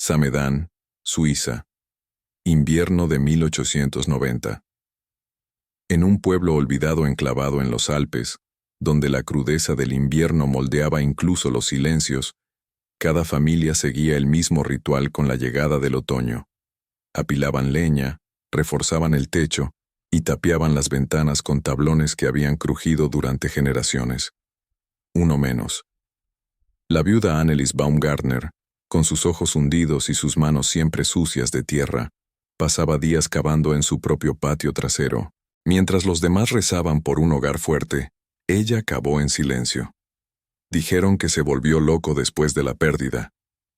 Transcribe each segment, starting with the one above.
Samedan, Suiza. Invierno de 1890. En un pueblo olvidado enclavado en los Alpes, donde la crudeza del invierno moldeaba incluso los silencios, cada familia seguía el mismo ritual con la llegada del otoño. Apilaban leña, reforzaban el techo y tapiaban las ventanas con tablones que habían crujido durante generaciones. Uno menos. La viuda Annelies Baumgartner, con sus ojos hundidos y sus manos siempre sucias de tierra, pasaba días cavando en su propio patio trasero. Mientras los demás rezaban por un hogar fuerte, ella cavó en silencio. Dijeron que se volvió loco después de la pérdida.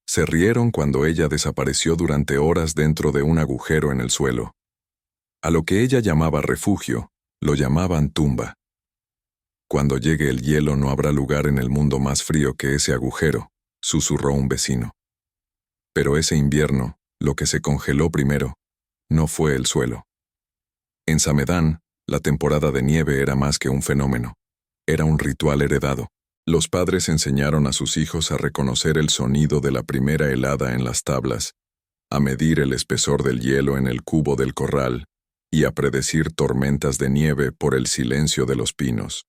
Se rieron cuando ella desapareció durante horas dentro de un agujero en el suelo. A lo que ella llamaba refugio, lo llamaban tumba. Cuando llegue el hielo no habrá lugar en el mundo más frío que ese agujero, susurró un vecino. Pero ese invierno, lo que se congeló primero, no fue el suelo. En Samedan, la temporada de nieve era más que un fenómeno. Era un ritual heredado. Los padres enseñaron a sus hijos a reconocer el sonido de la primera helada en las tablas, a medir el espesor del hielo en el cubo del corral y a predecir tormentas de nieve por el silencio de los pinos.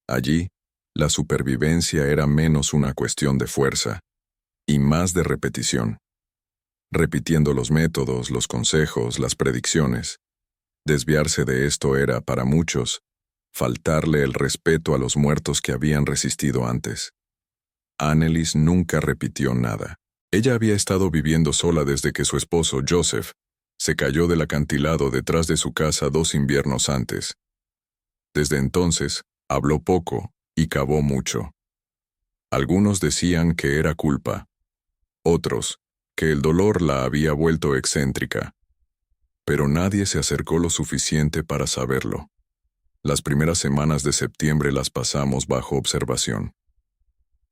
Allí, la supervivencia era menos una cuestión de fuerza y más de repetición. Repitiendo los métodos, los consejos, las predicciones. Desviarse de esto era, para muchos, faltarle el respeto a los muertos que habían resistido antes. Annelies nunca repitió nada. Ella había estado viviendo sola desde que su esposo, Joseph, se cayó del acantilado detrás de su casa 2 inviernos antes. Desde entonces, habló poco y cavó mucho. Algunos decían que era culpa. Otros, que el dolor la había vuelto excéntrica. Pero nadie se acercó lo suficiente para saberlo. Las primeras semanas de septiembre las pasamos bajo observación.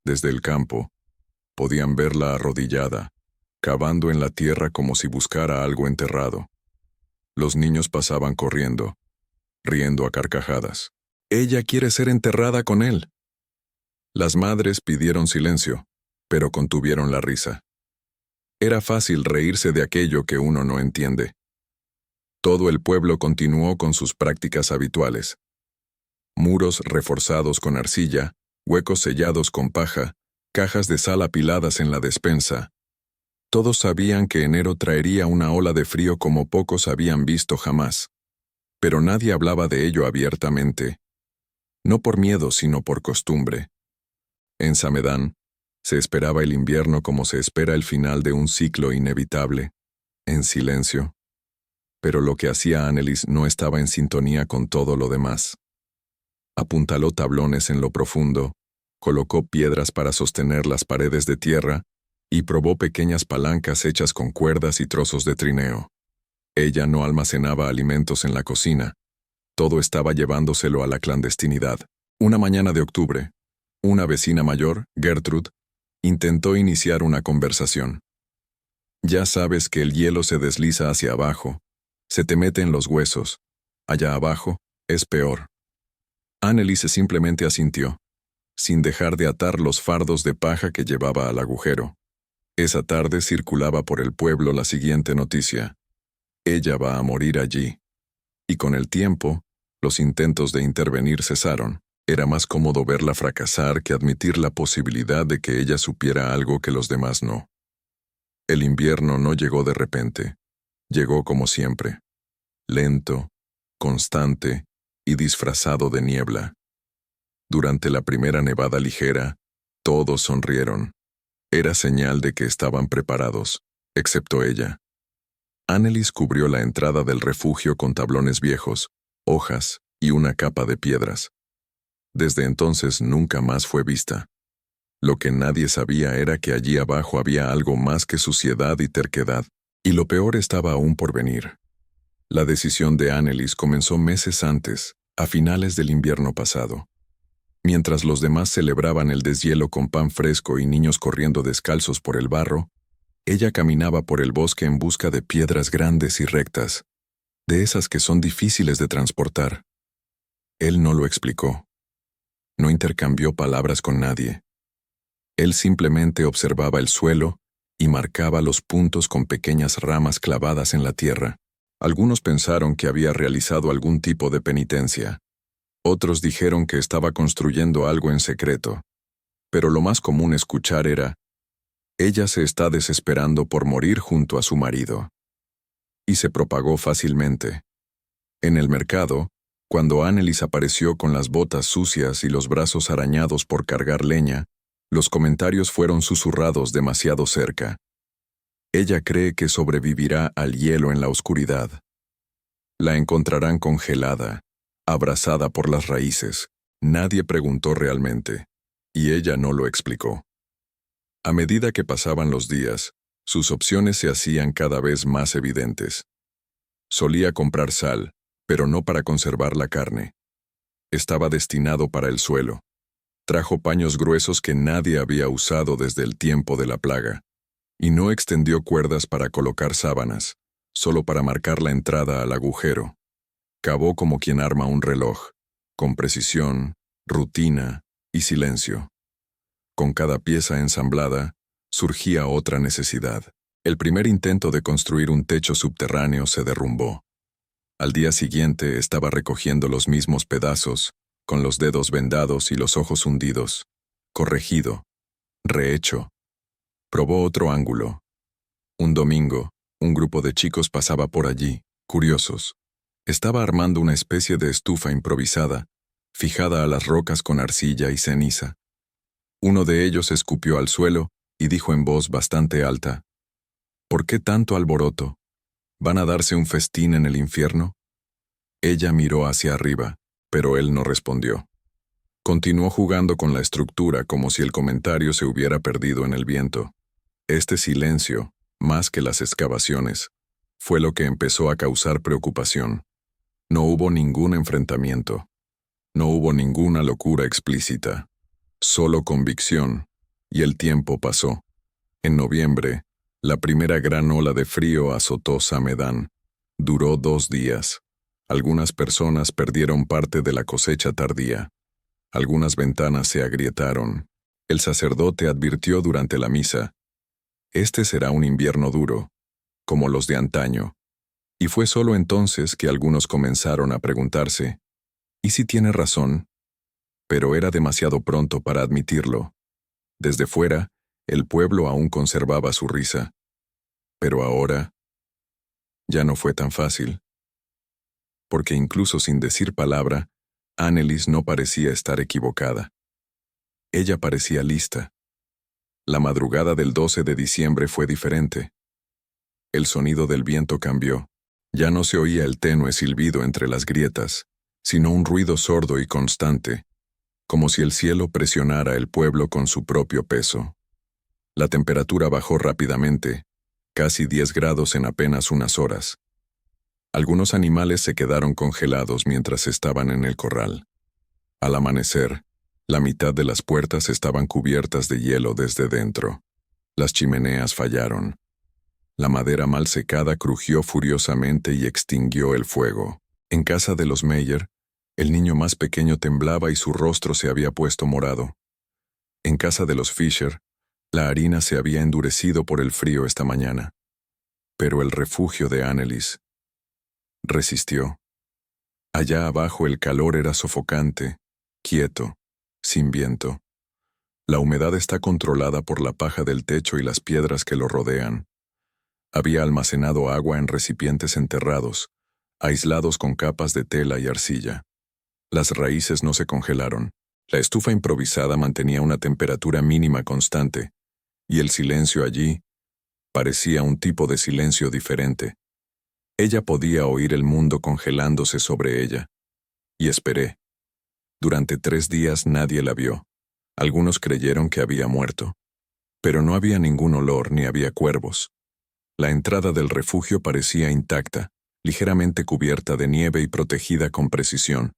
Desde el campo, podían verla arrodillada, cavando en la tierra como si buscara algo enterrado. Los niños pasaban corriendo, riendo a carcajadas. «Ella quiere ser enterrada con él». Las madres pidieron silencio, pero contuvieron la risa. Era fácil reírse de aquello que uno no entiende. Todo el pueblo continuó con sus prácticas habituales. Muros reforzados con arcilla, huecos sellados con paja, cajas de sal apiladas en la despensa. Todos sabían que enero traería una ola de frío como pocos habían visto jamás. Pero nadie hablaba de ello abiertamente. No por miedo, sino por costumbre. En Samedan, se esperaba el invierno como se espera el final de un ciclo inevitable, en silencio. Pero lo que hacía Annelies no estaba en sintonía con todo lo demás. Apuntaló tablones en lo profundo, colocó piedras para sostener las paredes de tierra y probó pequeñas palancas hechas con cuerdas y trozos de trineo. Ella no almacenaba alimentos en la cocina. Todo estaba llevándoselo a la clandestinidad. Una mañana de octubre, una vecina mayor, Gertrude, intentó iniciar una conversación. «Ya sabes que el hielo se desliza hacia abajo, se te mete en los huesos. Allá abajo, es peor». Annelies simplemente asintió, sin dejar de atar los fardos de paja que llevaba al agujero. Esa tarde circulaba por el pueblo la siguiente noticia. «Ella va a morir allí». Y con el tiempo, los intentos de intervenir cesaron. Era más cómodo verla fracasar que admitir la posibilidad de que ella supiera algo que los demás no. El invierno no llegó de repente. Llegó como siempre. Lento, constante y disfrazado de niebla. Durante la primera nevada ligera, todos sonrieron. Era señal de que estaban preparados, excepto ella. Annelies cubrió la entrada del refugio con tablones viejos, hojas y una capa de piedras. Desde entonces nunca más fue vista. Lo que nadie sabía era que allí abajo había algo más que suciedad y terquedad, y lo peor estaba aún por venir. La decisión de Annelies comenzó meses antes, a finales del invierno pasado. Mientras los demás celebraban el deshielo con pan fresco y niños corriendo descalzos por el barro, ella caminaba por el bosque en busca de piedras grandes y rectas, de esas que son difíciles de transportar. Él no lo explicó. No intercambió palabras con nadie. Él simplemente observaba el suelo y marcaba los puntos con pequeñas ramas clavadas en la tierra. Algunos pensaron que había realizado algún tipo de penitencia. Otros dijeron que estaba construyendo algo en secreto. Pero lo más común escuchar era: ella se está desesperando por morir junto a su marido. Y se propagó fácilmente. En el mercado, cuando Annelies apareció con las botas sucias y los brazos arañados por cargar leña, los comentarios fueron susurrados demasiado cerca. Ella cree que sobrevivirá al hielo en la oscuridad. La encontrarán congelada, abrazada por las raíces. Nadie preguntó realmente, y ella no lo explicó. A medida que pasaban los días, sus opciones se hacían cada vez más evidentes. Solía comprar sal, pero no para conservar la carne. Estaba destinado para el suelo. Trajo paños gruesos que nadie había usado desde el tiempo de la plaga, y no extendió cuerdas para colocar sábanas, solo para marcar la entrada al agujero. Cavó como quien arma un reloj, con precisión, rutina y silencio. Con cada pieza ensamblada, surgía otra necesidad. El primer intento de construir un techo subterráneo se derrumbó. Al día siguiente estaba recogiendo los mismos pedazos, con los dedos vendados y los ojos hundidos. Corregido. Rehecho. Probó otro ángulo. Un domingo, un grupo de chicos pasaba por allí, curiosos. Estaba armando una especie de estufa improvisada, fijada a las rocas con arcilla y ceniza. Uno de ellos escupió al suelo y dijo en voz bastante alta: ¿por qué tanto alboroto? ¿Van a darse un festín en el infierno? Ella miró hacia arriba, pero él no respondió. Continuó jugando con la estructura como si el comentario se hubiera perdido en el viento. Este silencio, más que las excavaciones, fue lo que empezó a causar preocupación. No hubo ningún enfrentamiento. No hubo ninguna locura explícita. Solo convicción, y el tiempo pasó. En noviembre, la primera gran ola de frío azotó Samedán. Duró 2 días. Algunas personas perdieron parte de la cosecha tardía. Algunas ventanas se agrietaron. El sacerdote advirtió durante la misa: este será un invierno duro, como los de antaño. Y fue solo entonces que algunos comenzaron a preguntarse: ¿y si tiene razón? Pero era demasiado pronto para admitirlo. Desde fuera, el pueblo aún conservaba su risa. Pero ahora, ya no fue tan fácil. Porque incluso sin decir palabra, Annelies no parecía estar equivocada. Ella parecía lista. La madrugada del 12 de diciembre fue diferente. El sonido del viento cambió. Ya no se oía el tenue silbido entre las grietas, sino un ruido sordo y constante, como si el cielo presionara el pueblo con su propio peso. La temperatura bajó rápidamente, casi 10 grados en apenas unas horas. Algunos animales se quedaron congelados mientras estaban en el corral. Al amanecer, la mitad de las puertas estaban cubiertas de hielo desde dentro. Las chimeneas fallaron. La madera mal secada crujió furiosamente y extinguió el fuego. En casa de los Meyer, el niño más pequeño temblaba y su rostro se había puesto morado. En casa de los Fisher, la harina se había endurecido por el frío esta mañana. Pero el refugio de Annelies resistió. Allá abajo el calor era sofocante, quieto, sin viento. La humedad está controlada por la paja del techo y las piedras que lo rodean. Había almacenado agua en recipientes enterrados, aislados con capas de tela y arcilla. Las raíces no se congelaron. La estufa improvisada mantenía una temperatura mínima constante, y el silencio allí parecía un tipo de silencio diferente. Ella podía oír el mundo congelándose sobre ella. Y esperé. Durante 3 días nadie la vio. Algunos creyeron que había muerto. Pero no había ningún olor ni había cuervos. La entrada del refugio parecía intacta, ligeramente cubierta de nieve y protegida con precisión.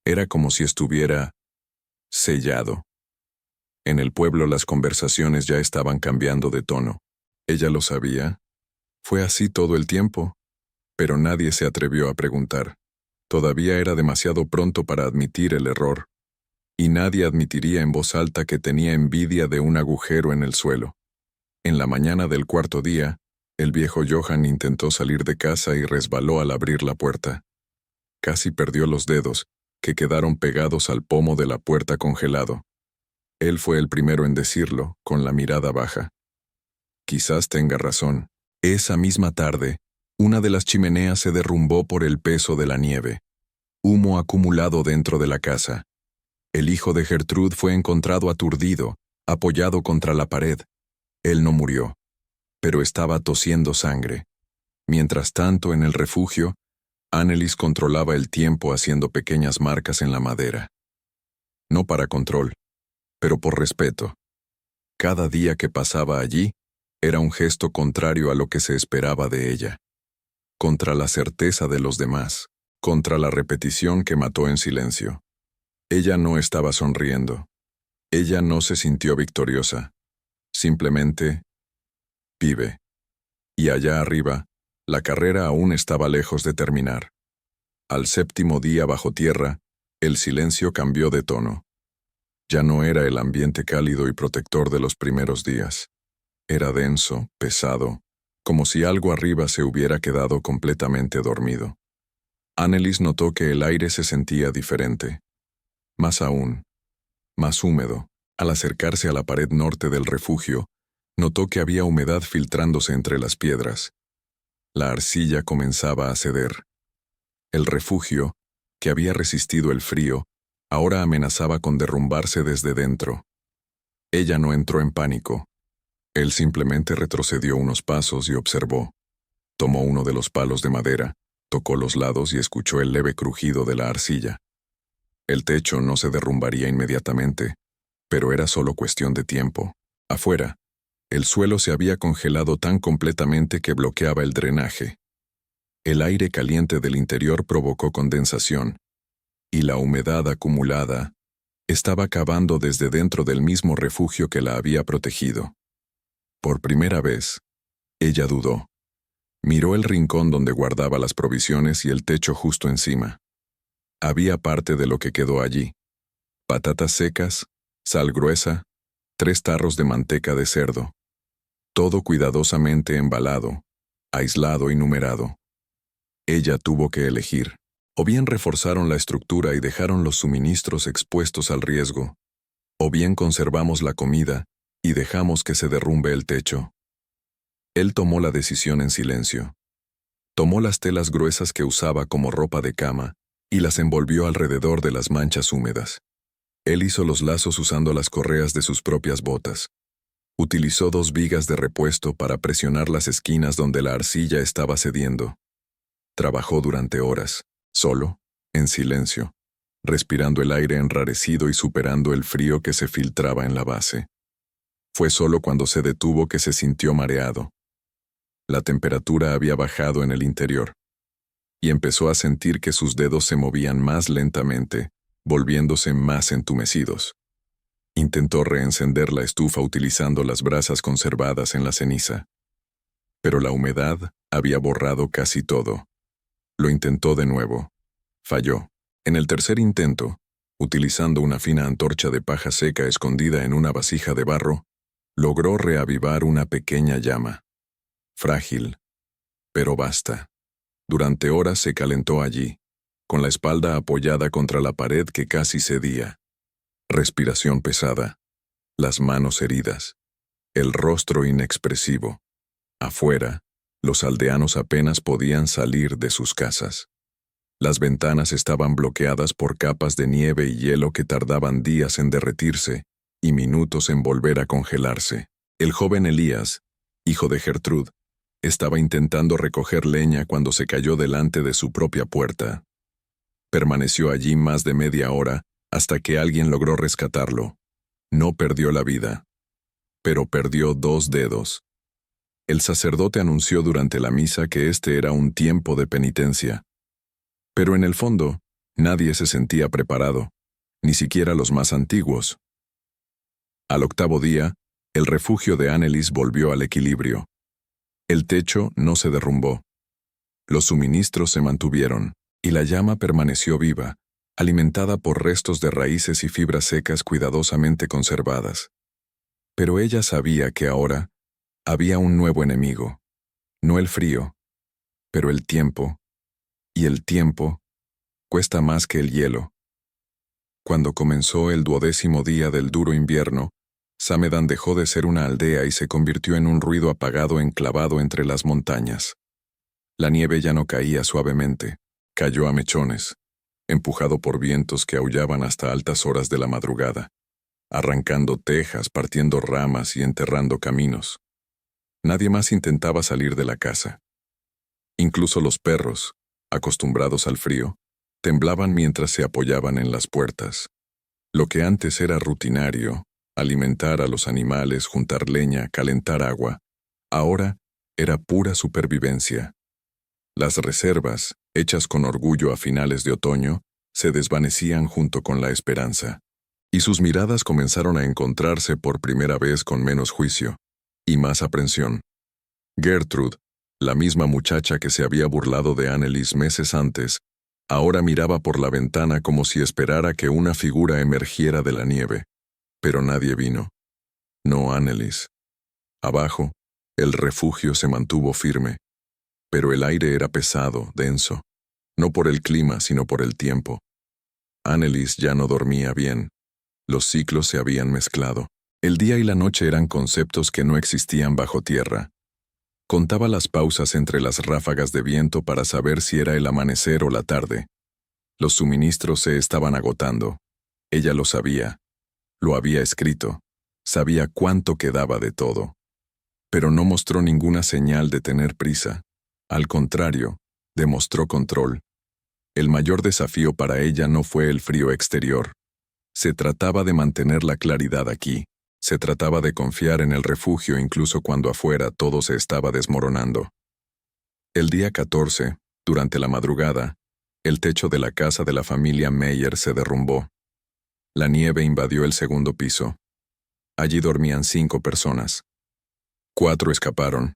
Era como si estuviera sellado. En el pueblo las conversaciones ya estaban cambiando de tono. ¿Ella lo sabía? ¿Fue así todo el tiempo? Pero nadie se atrevió a preguntar. Todavía era demasiado pronto para admitir el error. Y nadie admitiría en voz alta que tenía envidia de un agujero en el suelo. En la mañana del cuarto día, el viejo Johann intentó salir de casa y resbaló al abrir la puerta. Casi perdió los dedos, que quedaron pegados al pomo de la puerta congelado. Él fue el primero en decirlo, con la mirada baja. Quizás tenga razón. Esa misma tarde, una de las chimeneas se derrumbó por el peso de la nieve. Humo acumulado dentro de la casa. El hijo de Gertrud fue encontrado aturdido, apoyado contra la pared. Él no murió, pero estaba tosiendo sangre. Mientras tanto, en el refugio, Annelies controlaba el tiempo haciendo pequeñas marcas en la madera. No para control, pero por respeto. Cada día que pasaba allí, era un gesto contrario a lo que se esperaba de ella. Contra la certeza de los demás, contra la repetición que mató en silencio. Ella no estaba sonriendo. Ella no se sintió victoriosa. Simplemente vive. Y allá arriba, la carrera aún estaba lejos de terminar. Al séptimo día bajo tierra, el silencio cambió de tono. Ya no era el ambiente cálido y protector de los primeros días. Era denso, pesado, como si algo arriba se hubiera quedado completamente dormido. Annelies notó que el aire se sentía diferente. Más aún, más húmedo. Al acercarse a la pared norte del refugio, notó que había humedad filtrándose entre las piedras. La arcilla comenzaba a ceder. El refugio, que había resistido el frío, ahora amenazaba con derrumbarse desde dentro. Ella no entró en pánico. Él simplemente retrocedió unos pasos y observó. Tomó uno de los palos de madera, tocó los lados y escuchó el leve crujido de la arcilla. El techo no se derrumbaría inmediatamente, pero era solo cuestión de tiempo. Afuera, el suelo se había congelado tan completamente que bloqueaba el drenaje. El aire caliente del interior provocó condensación, y la humedad acumulada estaba cavando desde dentro del mismo refugio que la había protegido. Por primera vez, ella dudó. Miró el rincón donde guardaba las provisiones y el techo justo encima. Había parte de lo que quedó allí. Patatas secas, sal gruesa, 3 tarros de manteca de cerdo. Todo cuidadosamente embalado, aislado y numerado. Ella tuvo que elegir. O bien reforzaron la estructura y dejaron los suministros expuestos al riesgo, o bien conservamos la comida y dejamos que se derrumbe el techo. Él tomó la decisión en silencio. Tomó las telas gruesas que usaba como ropa de cama y las envolvió alrededor de las manchas húmedas. Él hizo los lazos usando las correas de sus propias botas. Utilizó 2 vigas de repuesto para presionar las esquinas donde la arcilla estaba cediendo. Trabajó durante horas, solo, en silencio, respirando el aire enrarecido y superando el frío que se filtraba en la base. Fue solo cuando se detuvo que se sintió mareado. La temperatura había bajado en el interior, y empezó a sentir que sus dedos se movían más lentamente, volviéndose más entumecidos. Intentó reencender la estufa utilizando las brasas conservadas en la ceniza. Pero la humedad había borrado casi todo. Lo intentó de nuevo. Falló. En el tercer intento, utilizando una fina antorcha de paja seca escondida en una vasija de barro, logró reavivar una pequeña llama. Frágil, pero basta. Durante horas se calentó allí, con la espalda apoyada contra la pared que casi cedía. Respiración pesada, las manos heridas, el rostro inexpresivo. Afuera, los aldeanos apenas podían salir de sus casas. Las ventanas estaban bloqueadas por capas de nieve y hielo que tardaban días en derretirse y minutos en volver a congelarse. El joven Elías, hijo de Gertrud, estaba intentando recoger leña cuando se cayó delante de su propia puerta. Permaneció allí más de media hora hasta que alguien logró rescatarlo. No perdió la vida, pero perdió 2 dedos. El sacerdote anunció durante la misa que este era un tiempo de penitencia. Pero en el fondo, nadie se sentía preparado, ni siquiera los más antiguos. Al 8º día, el refugio de Annelies volvió al equilibrio. El techo no se derrumbó. Los suministros se mantuvieron, y la llama permaneció viva, alimentada por restos de raíces y fibras secas cuidadosamente conservadas. Pero ella sabía que ahora Había un nuevo enemigo, no el frío, pero el tiempo, y el tiempo cuesta más que el hielo. Cuando comenzó el 12º día del duro invierno, Samedan dejó de ser una aldea y se convirtió en un ruido apagado enclavado entre las montañas. La nieve ya no caía suavemente, cayó a mechones, empujado por vientos que aullaban hasta altas horas de la madrugada, arrancando tejas, partiendo ramas y enterrando caminos. Nadie más intentaba salir de la casa. Incluso los perros, acostumbrados al frío, temblaban mientras se apoyaban en las puertas. Lo que antes era rutinario, alimentar a los animales, juntar leña, calentar agua, ahora era pura supervivencia. Las reservas, hechas con orgullo a finales de otoño, se desvanecían junto con la esperanza, y sus miradas comenzaron a encontrarse por primera vez con menos juicio y más aprensión. Gertrude, la misma muchacha que se había burlado de Annelies meses antes, ahora miraba por la ventana como si esperara que una figura emergiera de la nieve. Pero nadie vino. No Annelies. Abajo, el refugio se mantuvo firme, pero el aire era pesado, denso, no por el clima, sino por el tiempo. Annelies ya no dormía bien. Los ciclos se habían mezclado. El día y la noche eran conceptos que no existían bajo tierra. Contaba las pausas entre las ráfagas de viento para saber si era el amanecer o la tarde. Los suministros se estaban agotando. Ella lo sabía. Lo había escrito. Sabía cuánto quedaba de todo. Pero no mostró ninguna señal de tener prisa. Al contrario, demostró control. El mayor desafío para ella no fue el frío exterior. Se trataba de mantener la claridad aquí. Se trataba de confiar en el refugio incluso cuando afuera todo se estaba desmoronando. El día 14, durante la madrugada, el techo de la casa de la familia Meyer se derrumbó. La nieve invadió el segundo piso. Allí dormían 5 personas. 4 escaparon.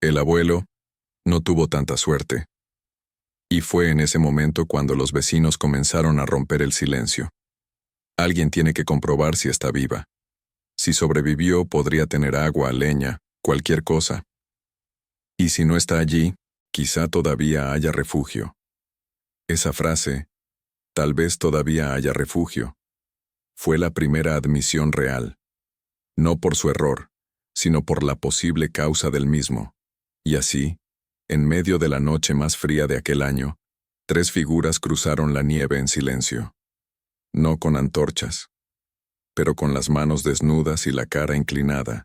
El abuelo no tuvo tanta suerte. Y fue en ese momento cuando los vecinos comenzaron a romper el silencio. Alguien tiene que comprobar si está viva. Si sobrevivió, podría tener agua, leña, cualquier cosa. Y si no está allí, quizá todavía haya refugio. Esa frase, tal vez todavía haya refugio, fue la primera admisión real. No por su error, sino por la posible causa del mismo. Y así, en medio de la noche más fría de aquel año, 3 figuras cruzaron la nieve en silencio. No con antorchas, pero con las manos desnudas y la cara inclinada.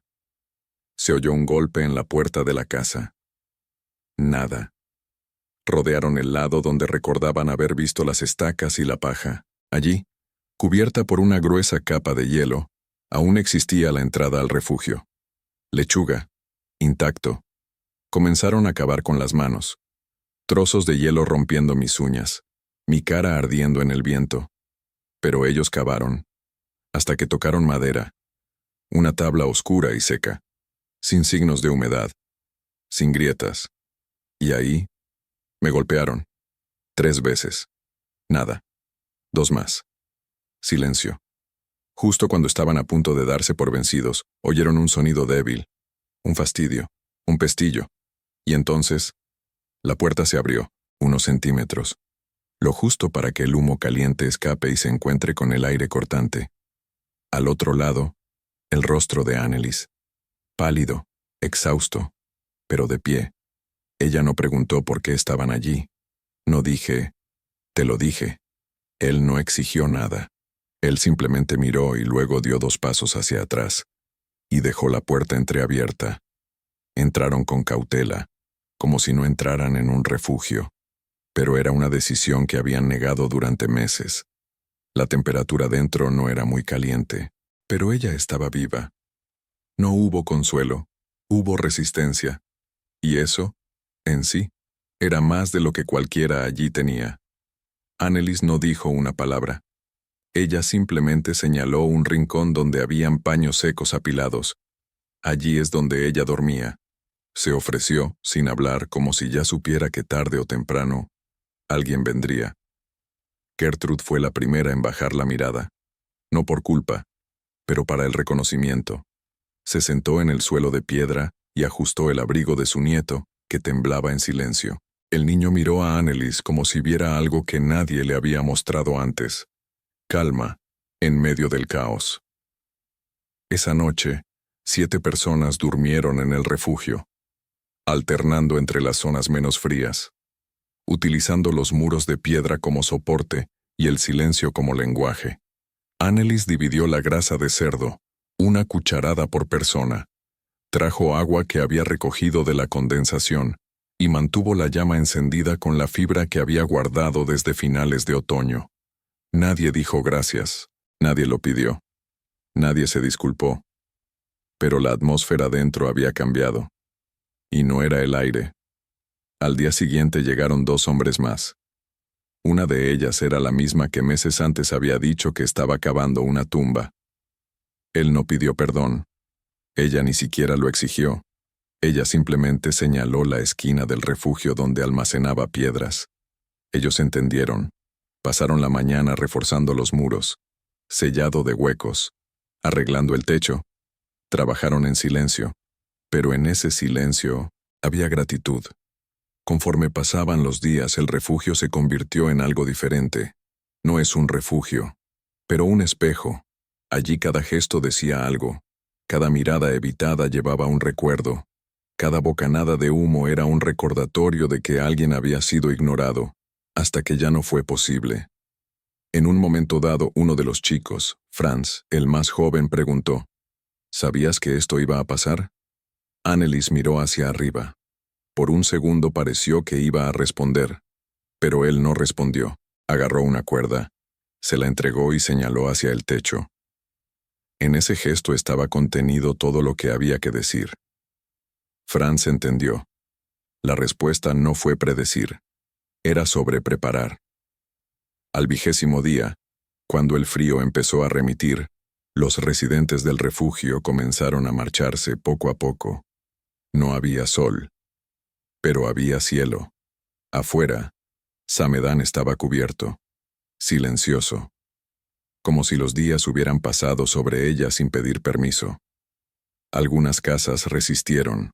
Se oyó un golpe en la puerta de la casa. Nada. Rodearon el lado donde recordaban haber visto las estacas y la paja. Allí, cubierta por una gruesa capa de hielo, aún existía la entrada al refugio. Lechuga, intacto. Comenzaron a cavar con las manos. Trozos de hielo rompiendo mis uñas, mi cara ardiendo en el viento. Pero ellos cavaron, hasta que tocaron madera, una tabla oscura y seca, sin signos de humedad, sin grietas. Y ahí, me golpearon. 3 veces. Nada. 2 más. Silencio. Justo cuando estaban a punto de darse por vencidos, oyeron un sonido débil, un fastidio, un pestillo. Y entonces, la puerta se abrió, unos centímetros, lo justo para que el humo caliente escape y se encuentre con el aire cortante. Al otro lado, el rostro de Annelies, pálido, exhausto, pero de pie. Ella no preguntó por qué estaban allí. No dije, te lo dije. Él no exigió nada. Él simplemente miró y luego dio 2 pasos hacia atrás, y dejó la puerta entreabierta. Entraron con cautela, como si no entraran en un refugio, pero era una decisión que habían negado durante meses. La temperatura dentro no era muy caliente, pero ella estaba viva. No hubo consuelo, hubo resistencia, y eso, en sí, era más de lo que cualquiera allí tenía. Annelies no dijo una palabra. Ella simplemente señaló un rincón donde habían paños secos apilados. Allí es donde ella dormía. Se ofreció, sin hablar, como si ya supiera que tarde o temprano, alguien vendría. Gertrude fue la primera en bajar la mirada. No por culpa, pero para el reconocimiento. Se sentó en el suelo de piedra y ajustó el abrigo de su nieto, que temblaba en silencio. El niño miró a Annelies como si viera algo que nadie le había mostrado antes. Calma, en medio del caos. Esa noche, 7 personas durmieron en el refugio, alternando entre las zonas menos frías, utilizando los muros de piedra como soporte y el silencio como lenguaje. Annelies dividió la grasa de cerdo, una cucharada por persona. Trajo agua que había recogido de la condensación y mantuvo la llama encendida con la fibra que había guardado desde finales de otoño. Nadie dijo gracias, nadie lo pidió, nadie se disculpó. Pero la atmósfera dentro había cambiado. Y no era el aire. Al día siguiente llegaron 2 hombres más. Una de ellas era la misma que meses antes había dicho que estaba cavando una tumba. Él no pidió perdón. Ella ni siquiera lo exigió. Ella simplemente señaló la esquina del refugio donde almacenaba piedras. Ellos entendieron. Pasaron la mañana reforzando los muros, sellado de huecos, arreglando el techo. Trabajaron en silencio, pero en ese silencio había gratitud. Conforme pasaban los días, el refugio se convirtió en algo diferente. No es un refugio, pero un espejo. Allí cada gesto decía algo. Cada mirada evitada llevaba un recuerdo. Cada bocanada de humo era un recordatorio de que alguien había sido ignorado, hasta que ya no fue posible. En un momento dado, uno de los chicos, Franz, el más joven, preguntó: ¿Sabías que esto iba a pasar? Annelies miró hacia arriba. Por un segundo pareció que iba a responder, pero él no respondió. Agarró una cuerda, se la entregó y señaló hacia el techo. En ese gesto estaba contenido todo lo que había que decir. Franz entendió. La respuesta no fue predecir, era sobre preparar. Al 20º día, cuando el frío empezó a remitir, los residentes del refugio comenzaron a marcharse poco a poco. No había sol, pero había cielo. Afuera, Samedan estaba cubierto, silencioso, como si los días hubieran pasado sobre ella sin pedir permiso. Algunas casas resistieron,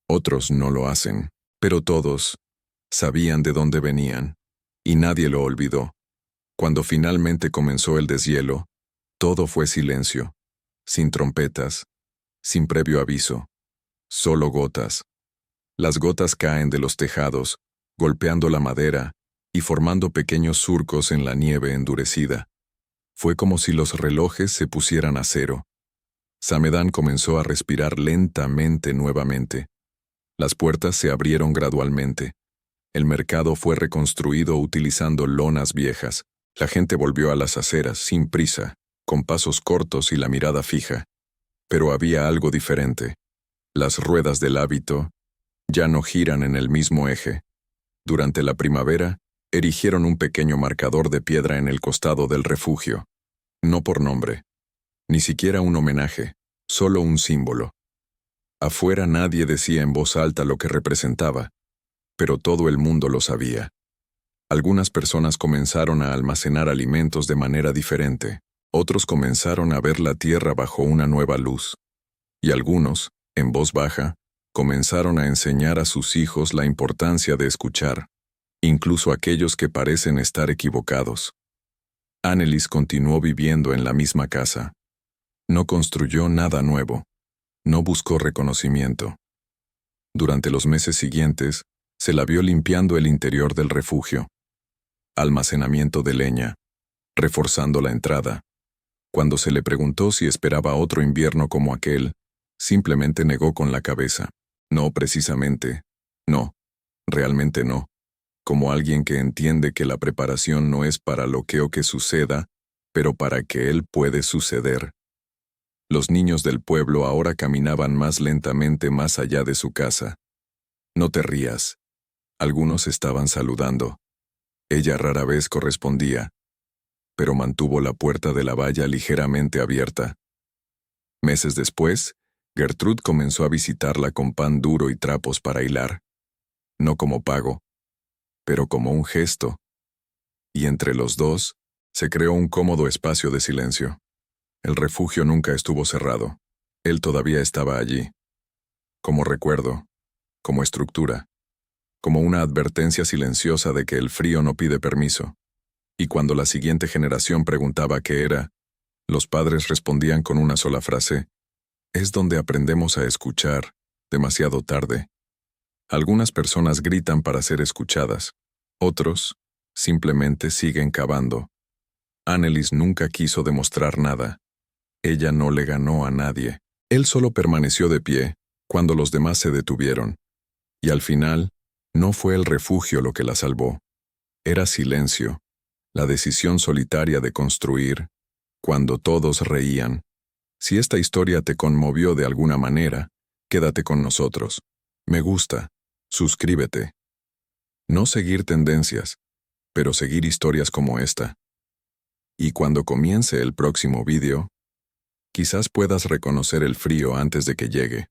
otros no lo hacen, pero todos sabían de dónde venían, y nadie lo olvidó. Cuando finalmente comenzó el deshielo, todo fue silencio, sin trompetas, sin previo aviso, solo gotas. Las gotas caen de los tejados, golpeando la madera y formando pequeños surcos en la nieve endurecida. Fue como si los relojes se pusieran a cero. Samedan comenzó a respirar lentamente nuevamente. Las puertas se abrieron gradualmente. El mercado fue reconstruido utilizando lonas viejas. La gente volvió a las aceras sin prisa, con pasos cortos y la mirada fija. Pero había algo diferente. Las ruedas del hábito ya no giran en el mismo eje. Durante la primavera, erigieron un pequeño marcador de piedra en el costado del refugio. No por nombre, ni siquiera un homenaje, solo un símbolo. Afuera nadie decía en voz alta lo que representaba, pero todo el mundo lo sabía. Algunas personas comenzaron a almacenar alimentos de manera diferente, otros comenzaron a ver la tierra bajo una nueva luz, y algunos, en voz baja, comenzaron a enseñar a sus hijos la importancia de escuchar, incluso aquellos que parecen estar equivocados. Annelies continuó viviendo en la misma casa. No construyó nada nuevo. No buscó reconocimiento. Durante los meses siguientes, se la vio limpiando el interior del refugio. Almacenamiento de leña, reforzando la entrada. Cuando se le preguntó si esperaba otro invierno como aquel, simplemente negó con la cabeza. No precisamente. No, realmente no. Como alguien que entiende que la preparación no es para lo que o que suceda, pero para que él puede suceder. Los niños del pueblo ahora caminaban más lentamente más allá de su casa. No te rías. Algunos estaban saludando. Ella rara vez correspondía, pero mantuvo la puerta de la valla ligeramente abierta. Meses después, Gertrude comenzó a visitarla con pan duro y trapos para hilar. No como pago, pero como un gesto. Y entre los dos, se creó un cómodo espacio de silencio. El refugio nunca estuvo cerrado. Él todavía estaba allí. como recuerdo, como estructura, como una advertencia silenciosa de que el frío no pide permiso. Y cuando la siguiente generación preguntaba qué era, los padres respondían con una sola frase: es donde aprendemos a escuchar, demasiado tarde. Algunas personas gritan para ser escuchadas, otros simplemente siguen cavando. Annelies nunca quiso demostrar nada. Ella no le ganó a nadie. Él solo permaneció de pie cuando los demás se detuvieron. Y al final, no fue el refugio lo que la salvó. Era silencio, la decisión solitaria de construir, cuando todos reían. Si esta historia te conmovió de alguna manera, quédate con nosotros. Me gusta. Suscríbete. No seguir tendencias, pero seguir historias como esta. Y cuando comience el próximo vídeo, quizás puedas reconocer el frío antes de que llegue.